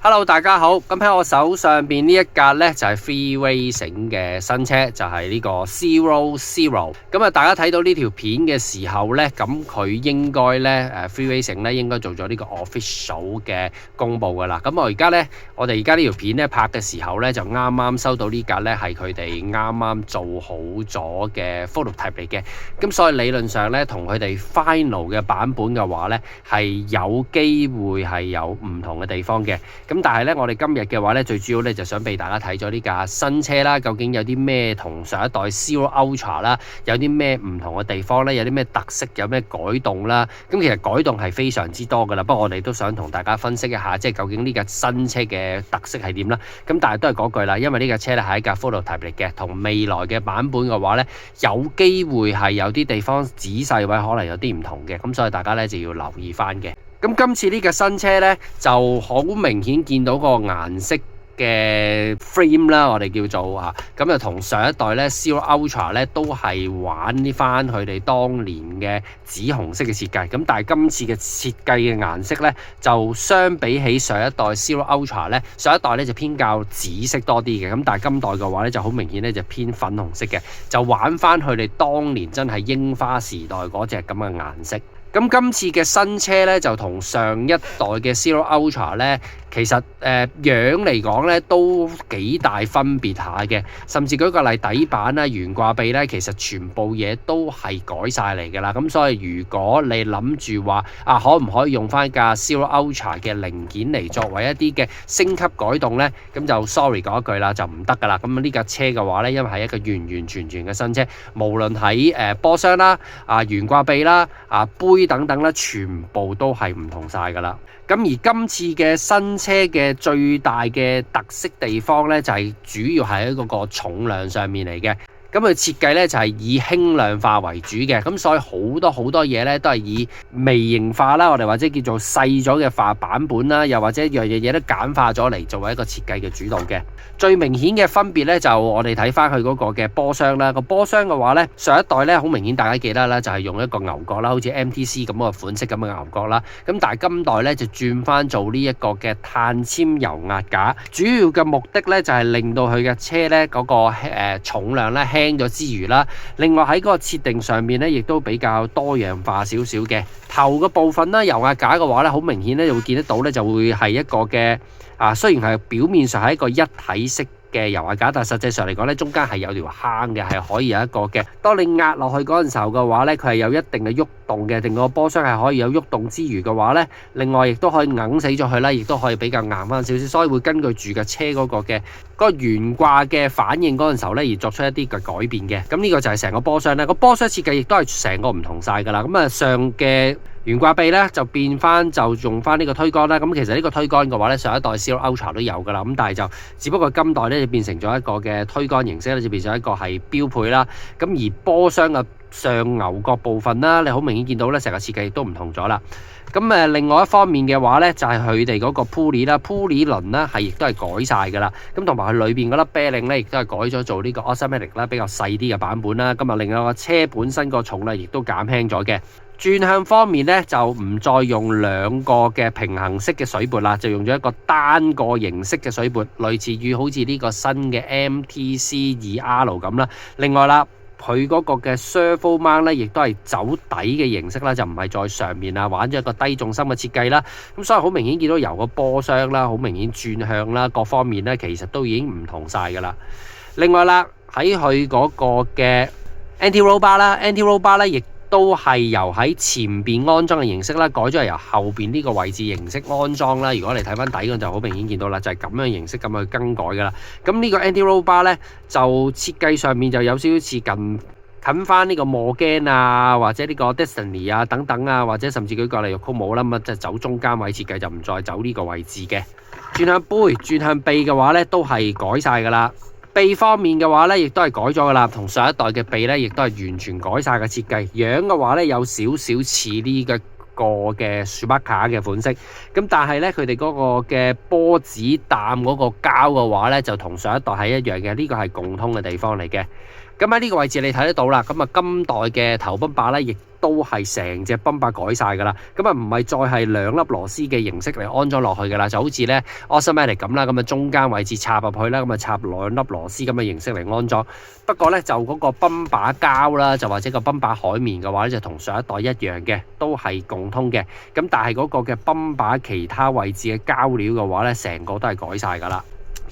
Hello， 大家好。咁喺我手上邊呢一架呢，就係 Free Racing 嘅新車，就係呢個 Zero。咁啊，大家睇到呢條片嘅時候呢，咁佢應該呢，Free Racing 呢應該做咗呢個 official 嘅公佈噶啦。咁我哋而家呢條片呢拍嘅時候呢，就啱啱收到呢架呢係佢哋啱啱做好咗嘅 prototype 嚟嘅。咁所以理論上呢，同佢哋 final 嘅版本嘅話呢，係有機會係有唔同嘅地方嘅。咁但係咧，我哋今日嘅話咧，最主要咧就想俾大家睇咗呢架新車啦，究竟有啲咩同上一代 Zero Ultra 啦，有啲咩唔同嘅地方咧，有啲咩特色，有咩改動啦。咁其實改動係非常之多噶啦，不過我哋都想同大家分析一下，即係究竟呢架新車嘅特色係點啦。咁但係都係嗰句啦，因為呢架車咧係一架 prototype 嚟嘅，同未來嘅版本嘅話咧，有機會係有啲地方仔細位可能有啲唔同嘅，咁所以大家咧就要留意翻嘅。咁今次呢架新車呢，就好明顯見到個顏色嘅 frame 啦，我哋叫做咁就同上一代呢 Zero Ultra 呢都係玩翻佢哋當年嘅紫紅色嘅設計。咁但係今次嘅設計嘅顏色呢，就相比起上一代 Zero Ultra 呢，上一代呢就偏較紫色多啲嘅。咁但係今代嘅話呢，就好明顯呢就偏粉紅色嘅，就玩翻佢哋當年真係櫻花時代嗰隻咁嘅顏色。咁今次嘅新車咧，就同上一代嘅 Zero Ultra 咧，其實樣嚟講咧都幾大分別下嘅。甚至舉個例，底板啦、懸掛臂咧，其實全部嘢都係改晒嚟㗎啦。咁所以如果你諗住話可唔可以用翻架 Zero Ultra 嘅零件嚟作為一啲嘅升級改動咧，咁就 sorry 講一句啦，就唔得㗎啦。咁呢架車嘅話咧，因為係一個完完全全嘅新車，無論喺波箱啦、懸掛臂啦、杯等等啦，全部都係唔同晒噶啦。咁而今次嘅新車嘅最大嘅特色地方呢，就係主要係喺嗰個重量上面嚟嘅。咁佢設計咧就係以輕量化為主嘅，咁所以好多嘢咧都係以微型化啦，我哋或者叫做細咗嘅化版本啦，又或者樣嘢都簡化咗嚟作為一個設計嘅主導嘅。最明顯嘅分別咧就我哋睇翻佢嗰個嘅波箱啦，個波箱嘅話咧，上一代咧好明顯大家記得啦，就係用一個牛角啦，好似 MTC 咁嘅款式咁嘅牛角啦。咁但係今代咧就轉翻做呢一個嘅碳纖油壓架，主要嘅目的咧就係令到佢嘅車咧嗰個重量咧輕咗之餘啦，另外喺嗰個設定上面咧，亦都比較多樣化少少嘅。頭嘅部分啦，油壓架嘅話咧，好明顯咧就會見得到咧，就會係一個嘅雖然係表面上係一個一體式嘅油壓架，但係實際上嚟講咧，中間係有條坑嘅，係可以有一個嘅。當你壓落去嗰陣時候嘅話咧，佢係有一定嘅喐動嘅，定個波箱係可以有喐動之餘嘅話咧，另外亦都可以硬死咗佢啦，亦都可以比較硬翻少少，所以會根據住架車嗰個嘅嗰個懸掛嘅反應嗰陣時候咧，而作出一啲嘅改變嘅。咁呢個就係成個波箱咧，個波箱設計亦都係成個唔同晒噶啦。咁上嘅懸掛臂咧就變翻就用翻呢個推杆啦。咁其實呢個推杆嘅話咧，上一代 Zero Ultra 都有噶啦。咁但係就只不過今代咧就變成咗一個嘅推杆形式咧，就變成一個係標配啦。咁而波箱嘅上牛角部分啦，你好明顯見到咧，成個設計都唔同咗啦。咁另外一方面嘅話咧，就係佢哋嗰個 pulley 啦，pulley 輪啦，係亦都係改晒噶啦。咁同埋佢裏邊嗰粒 bearing 咧，亦都係改咗做呢個 automatic 啦，比較細啲嘅版本啦。咁另外個車本身個重量亦都減輕咗嘅。轉向方面咧，就唔再用兩個嘅平衡式嘅水撥啦，就用咗一個單個形式嘅水撥，類似於好似呢個新嘅 MTC2R 咁啦。另外啦，佢嗰個嘅 servo mount 咧，亦都係走底嘅形式啦，就唔係在上面玩咗一個低重心嘅設計啦。咁所以好明顯見到由個波箱啦，好明顯轉向啦，各方面咧其實都已經唔同晒噶啦。另外啦，喺佢嗰個嘅 anti-roll bar 啦 ，anti-roll bar 咧亦都係由喺前邊安裝嘅形式啦，改咗係由後邊呢個位置形式安裝啦。如果你睇翻底嗰就好明顯見到啦，就係咁樣形式咁去更改噶啦。咁呢個 anti-roll bar 咧，就設計上面就有少少似近翻呢個Morgan或者呢個 Destiny 等等或者甚至舉個例 Yokomo 啦，咁即係走中間位設計，就唔再走呢個位置嘅。轉向杯、轉向臂嘅話咧，都係改晒噶啦。臂方面嘅話咧，亦都係改咗噶啦，同上一代嘅臂咧，亦都係完全改晒嘅設計。樣嘅話咧，有少少似呢個嘅 Schumacher 嘅款式，咁但係咧佢哋嗰個嘅波子擔嗰個膠嘅話咧，就同上一代係一樣嘅，呢個係共通嘅地方嚟嘅。咁喺呢個位置你睇得到啦，咁啊今代嘅頭泵把咧，亦都係成隻泵把改晒噶啦，咁啊唔係再係兩粒螺絲嘅形式嚟安裝落去噶啦，就好似咧 Awesomatic 咁啦，咁啊中間位置插入去啦，咁啊插兩粒螺絲咁嘅形式嚟安裝。不過咧就嗰個泵把膠啦，就或者個泵把海綿嘅話咧，就同上一代一樣嘅，都係共通嘅。咁但係嗰個嘅泵把其他位置嘅膠料嘅話咧，成個都係改晒噶啦。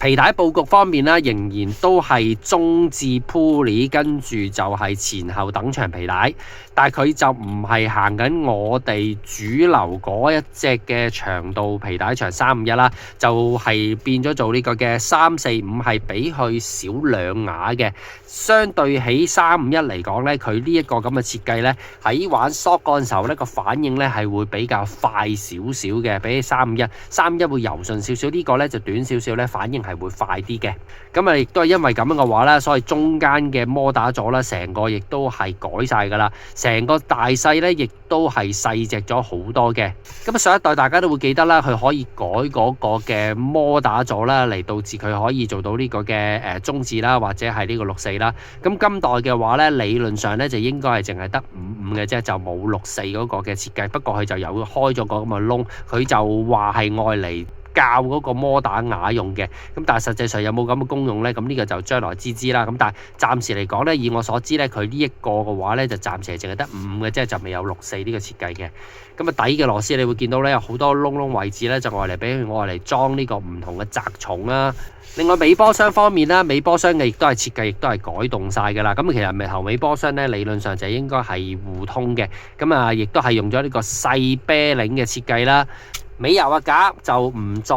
皮帶佈局方面啦，仍然都係中置 pulley， 跟住就係前後等長皮帶，但係佢就唔係行緊我哋主流嗰一隻嘅長度皮帶長351啦，就係變咗做呢個嘅345，係比佢少2瓦嘅。相對起351嚟講咧，佢呢一個咁嘅設計咧，喺玩 short 嗰陣時候咧，個反應咧係會比較快少少嘅，比起351會柔順少少，呢個咧就短少少咧，反應係會快啲嘅。咁啊，亦都係因為咁樣嘅話咧，所以中間嘅摩打座咧，成個亦都係改晒噶啦，成個大細咧，亦都係細隻咗好多嘅。咁啊，上一代大家都會記得啦，佢可以改嗰個嘅摩打座啦，嚟導致佢可以做到呢個嘅中置啦，或者係呢個64啦。咁今代嘅話咧，理論上咧就應該係淨係得55嘅啫，就冇64嗰個嘅設計。不過佢就有開咗個咁嘅窿，佢就話係愛嚟教嗰個摩打瓦用嘅，咁但係實際上有冇咁嘅功用呢？咁呢個就將來知啦。咁但係暫時嚟講呢，以我所知呢，佢呢一個嘅話呢，就暫時係淨係得5嘅，即係就未有64呢個設計嘅。咁啊底嘅螺絲你會見到呢，有好多窿窿位置呢，就愛嚟俾我嚟裝呢個唔同嘅窄重啦。另外尾波箱方面啦，尾波箱嘅亦都係設計，亦都係改動晒噶啦。咁其實頭尾波箱呢，理論上就應該係互通嘅。咁啊，亦都係用咗呢個細啤領嘅設計啦。尾油嘅架就唔再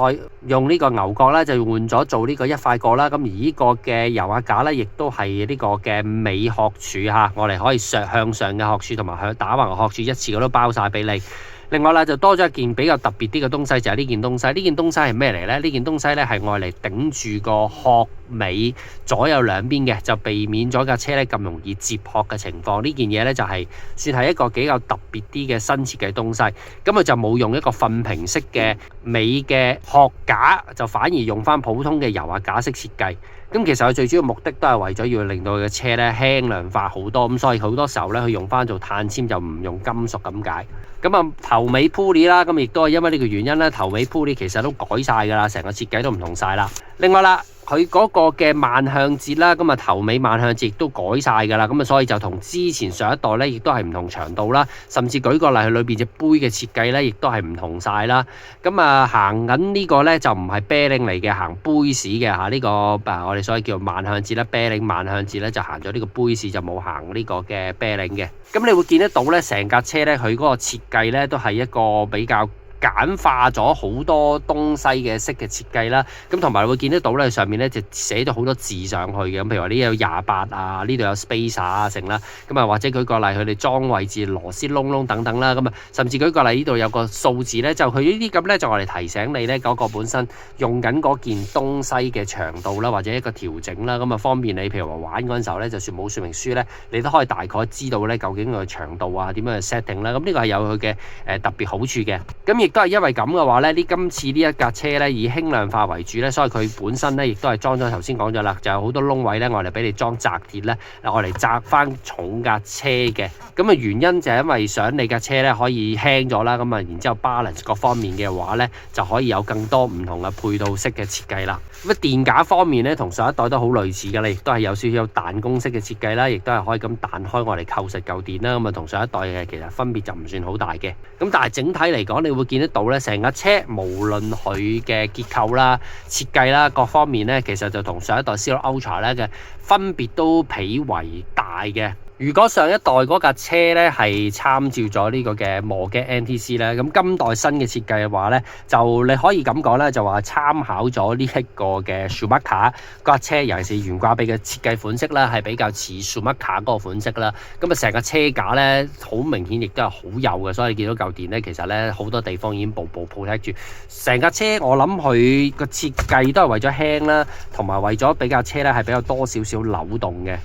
用呢個牛角啦，就換咗做呢個一塊角啦。咁而呢個嘅油壓架咧，亦都係呢個嘅尾殼柱嚇，我哋可以向上嘅殼柱同埋向打橫嘅殼柱一次過都包晒俾你。另外啦，就多咗一件比較特別啲嘅東西，就係呢件東西。呢件東西係咩嚟呢？呢件東西咧係愛嚟頂住個殼尾左右兩邊嘅，就避免咗架車咧咁容易接殼嘅情況。呢件嘢咧就係算係一個比較特別啲嘅新設計東西。咁佢就冇用一個瞓平式嘅尾嘅殼架，就反而用翻普通嘅油壓架式設計。咁其實佢最主要目的都係為咗要令到佢嘅車咧輕量化好多，咁所以好多時候咧佢用翻做碳纖就唔用金屬咁解。咁啊頭尾 pulley 啦，咁亦都係因為呢個原因咧，頭尾 pulley其實都改晒噶啦，成個設計都唔同晒啦。另外啦，佢嗰個嘅慢向節啦，咁啊頭尾慢向節亦都改晒噶啦，咁啊所以就同之前上一代咧，亦都係唔同長度啦，甚至舉個例，佢裏邊隻杯嘅設計咧，亦都係唔同晒啦。咁啊行緊呢個咧就唔係啤令嚟嘅，行杯士嘅嚇，呢個我哋所謂叫慢向節啦，啤令慢向節咧就行咗呢個杯士，就冇行呢個嘅啤令嘅。咁你會見得到咧，成架車咧佢嗰個設計咧都係一個比較簡化咗好多東西嘅式嘅設計啦，咁同埋會見得到咧，上面咧就寫咗好多字上去嘅，咁譬如話呢度有28啊，呢度有 spacer 啊成啦，咁啊或者舉個例，佢哋裝位置螺絲窿窿等等啦，咁啊甚至舉個例呢度有個數字咧，就佢呢啲咁咧就我哋提醒你咧嗰個本身用緊嗰件東西嘅長度啦，或者一個調整啦，咁啊方便你譬如話玩嗰陣時候咧，就算冇說明書咧，你都可以大概知道咧究竟個長度啊點樣去 setting 啦，咁呢個係有佢嘅特別好處嘅，咁亦都係因為咁嘅話咧，今次呢一架車咧以輕量化為主咧，所以佢本身咧亦都係裝咗頭先講咗啦，就有好多窿位咧，我哋俾你裝紮鐵咧，我嚟紮翻重架車嘅。咁啊原因就係因為想你架車咧可以輕咗啦，咁啊然之後 balance 各方面嘅話咧，就可以有更多唔同嘅配套式嘅設計啦。咁啊電架方面咧，同上一代都好類似嘅啦，亦都係有少少彈弓式嘅設計啦，亦都係可以咁彈開我哋扣實舊電啦。咁啊同上一代嘅其實分別就唔算好大嘅。咁但係整體嚟講，你會見得到咧。成架車無論佢嘅結構啦、設計啦各方面咧，其實就同上一代 Zero Ultra 咧嘅分別都頗為大嘅。如果上一代嗰架車咧係參照咗呢個嘅磨嘅 NTC 咧，咁今代新嘅設計嘅話咧，就你可以咁講咧，就話參考咗呢一個嘅 Schumacher 嗰架車，尤其是懸掛臂嘅設計款式啦，係比較似 Schumacher 嗰個款式啦。咁啊，成架車架咧好明顯，亦都係好幼嘅，所以你見到舊電咧，其實咧好多地方已經步步 protect 住。成架車我諗佢個設計都係為咗輕啦，同埋為咗比較車咧係比較多少少扭動嘅。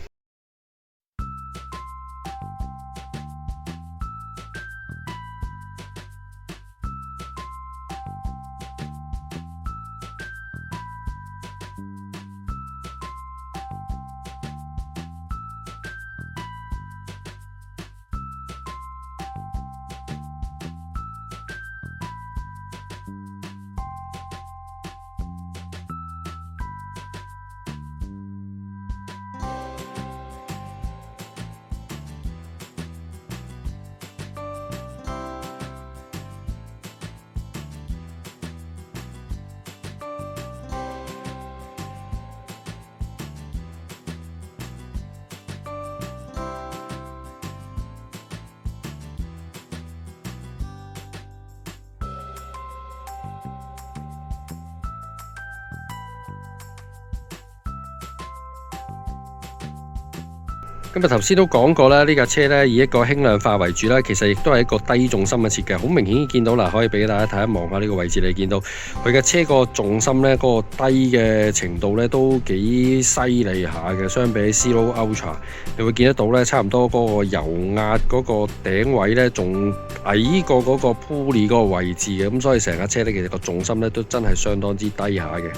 咁啊頭先都講過啦，呢架車呢以一個輕量化為主啦，其實亦都係一個低重心嘅設計。好明顯見到啦，可以俾大家睇一望下呢個位置，你見到佢嘅車個重心呢，嗰個低嘅程度呢都幾犀利下嘅。相比起 Zero Ultra， 你會見得到呢，差唔多嗰個油壓嗰個頂位呢仲矮過嗰個 pulley 嗰個位置嘅。咁所以成架車呢，其實個重心呢都真係相當之低下嘅。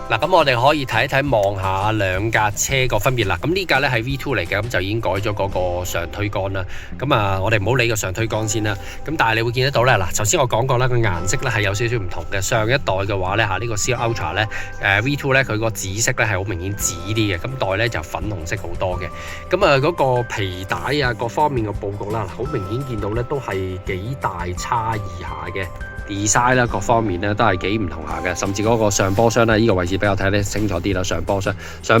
嗱，咁我哋可以睇一睇望下兩架車個分別啦。咁呢架咧係 V2 嚟嘅，咁就已經改咗嗰個上推桿啦。咁啊，我哋唔好理個上推桿先啦。咁但係你會見得到咧，嗱，頭先我講過啦，個顏色咧係有少少唔同嘅。上一代嘅話咧嚇，呢個 Zero Ultra 咧，V2 咧佢個紫色咧係好明顯紫啲嘅，咁代咧就粉紅色好多嘅。咁啊嗰個皮帶啊各方面嘅佈局啦，好明顯見到咧都係幾大差異下嘅。design 啦，各方面咧都係幾唔同下嘅，甚至嗰個上波箱咧，呢個位置比較睇得清楚啲啦。上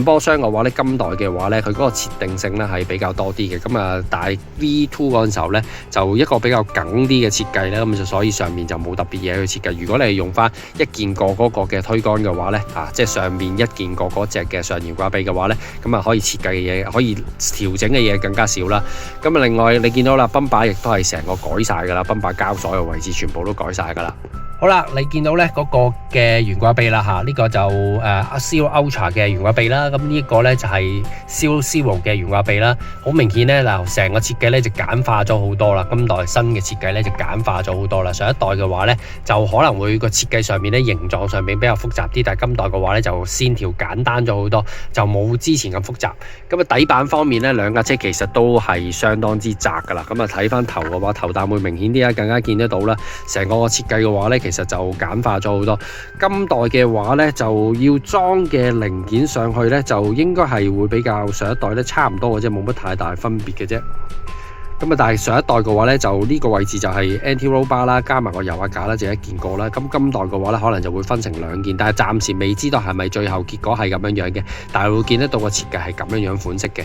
波箱嘅話咧，今代嘅話咧，佢嗰個設定性咧係比較多啲嘅。咁啊，但係 V2 嗰陣時候咧，就一個比較緊啲嘅設計咧，咁就所以上面就冇特別嘢去設計。如果你係用翻一件過嗰個嘅推桿嘅話咧，即係上面一件過嗰隻嘅上懸掛臂嘅話咧，咁啊可以設計嘅嘢，可以調整嘅嘢更加少啦。咁啊，另外你見到啦，泵把亦都係成個改晒㗎啦，泵把膠所有位置全部都改晒。好啦，你見到咧嗰個嘅懸掛臂啦嚇，呢個就Zero Ultra 嘅懸掛臂啦，咁呢一個咧就係 Zero 嘅懸掛臂啦。好明顯咧嗱，成個設計咧就簡化咗好多啦。今代新嘅設計咧就簡化咗好多啦。上一代嘅話咧就可能會個設計上面咧形狀上面比較複雜啲，但係今代嘅話咧就線條簡單咗好多，就冇之前咁複雜。咁啊底板方面咧，兩架車其實都係相當之窄㗎啦。咁啊睇翻頭嘅話，頭啖會明顯啲啊，更加見得到啦。成個設計嘅話咧，其實就簡化咗好多。今代嘅話咧，就要裝嘅零件上去咧，就應該係會比較上一代咧差唔多嘅啫，冇乜太大分別嘅啫。咁啊，但係上一代嘅話咧，就呢個位置就係 anti-roll bar 啦，加埋個油壓架啦，就一件過啦。咁今代嘅話咧，可能就會分成兩件，但係暫時未知道係咪最後結果係咁樣樣嘅。但係會見得到個設計係咁樣樣款式嘅。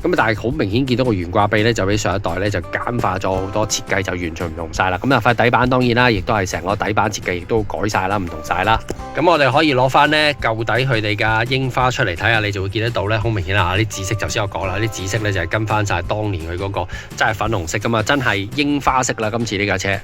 咁但係好明顯見到個懸掛臂咧，就比上一代咧就簡化咗好多，設計就完全唔同晒啦。咁啊塊底板當然啦，亦都係成個底板設計亦都改晒啦，唔同晒啦。咁我哋可以攞翻咧舊底佢哋嘅櫻花出嚟睇下，你就會見得到咧，好明顯啦。啲紫色頭先我講啦，啲紫色咧就係跟翻晒當年佢嗰個真係粉紅色噶嘛，真係櫻花色啦。今次呢架車。